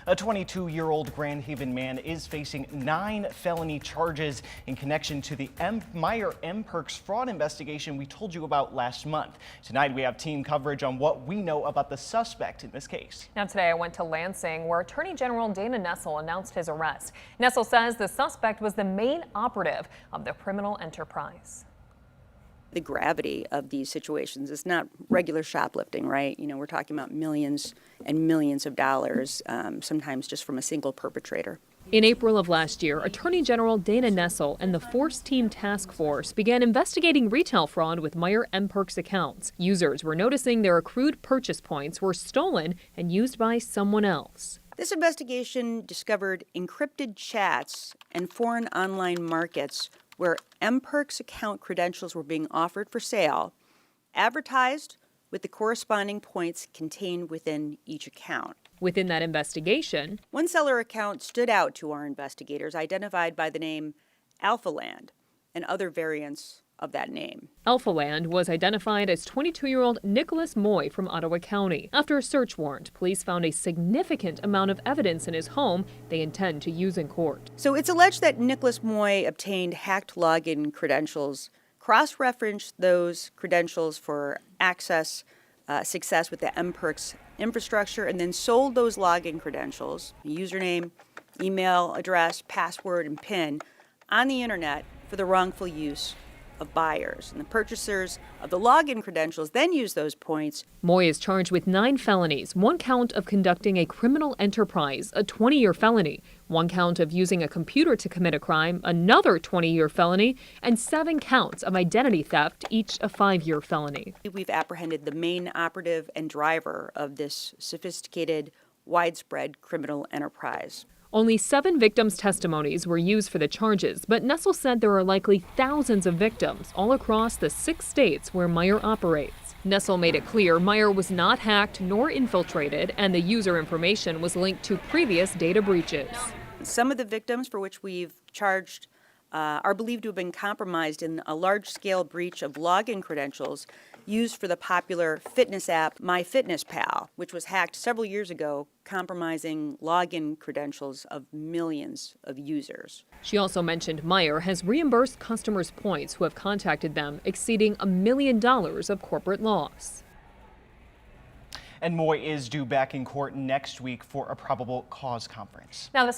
A 22-year-old Grand Haven man is facing 9 felony charges in connection to the Meijer mPerks fraud investigation we told you about last month. Tonight we have team coverage on what we know about the suspect in this case. Now today I went to Lansing, where Attorney General Dana Nessel announced his arrest. Nessel says the suspect was the main operative of the criminal enterprise. The gravity of these situations is not regular shoplifting, right? You know, we're talking about millions and millions of dollars, sometimes just from a single perpetrator. In April of last year, Attorney General Dana Nessel and the Force Team Task Force began investigating retail fraud with Meijer mPerks accounts. Users were noticing their accrued purchase points were stolen and used by someone else. This investigation discovered encrypted chats and foreign online markets where mPerks account credentials were being offered for sale, advertised with the corresponding points contained within each account. Within that investigation, one seller account stood out to our investigators, identified by the name AlphaLand and other variants of that name. AlphaLand was identified as 22-year-old Nicholas Moy from Ottawa County. After a search warrant, police found a significant amount of evidence in his home they intend to use in court. So it's alleged that Nicholas Moy obtained hacked login credentials, cross-referenced those credentials for success with the mPerks infrastructure, and then sold those login credentials, username, email address, password, and PIN on the internet for the wrongful use of buyers. And the purchasers of the login credentials then use those points. Moy is charged with 9 felonies, 1 count of conducting a criminal enterprise, a 20-year felony, 1 count of using a computer to commit a crime, another 20-year felony, and 7 counts of identity theft, each a 5-year felony. We've apprehended the main operative and driver of this sophisticated, widespread criminal enterprise. Only 7 victims' testimonies were used for the charges, but Nessel said there are likely thousands of victims all across the 6 states where Meijer operates. Nessel made it clear Meijer was not hacked nor infiltrated, and the user information was linked to previous data breaches. Some of the victims for which we've charged are believed to have been compromised in a large-scale breach of login credentials used for the popular fitness app MyFitnessPal, which was hacked several years ago, compromising login credentials of millions of users. She also mentioned Meijer has reimbursed customers' points who have contacted them, exceeding $1 million of corporate loss. And Moy is due back in court next week for a probable cause conference. Now, this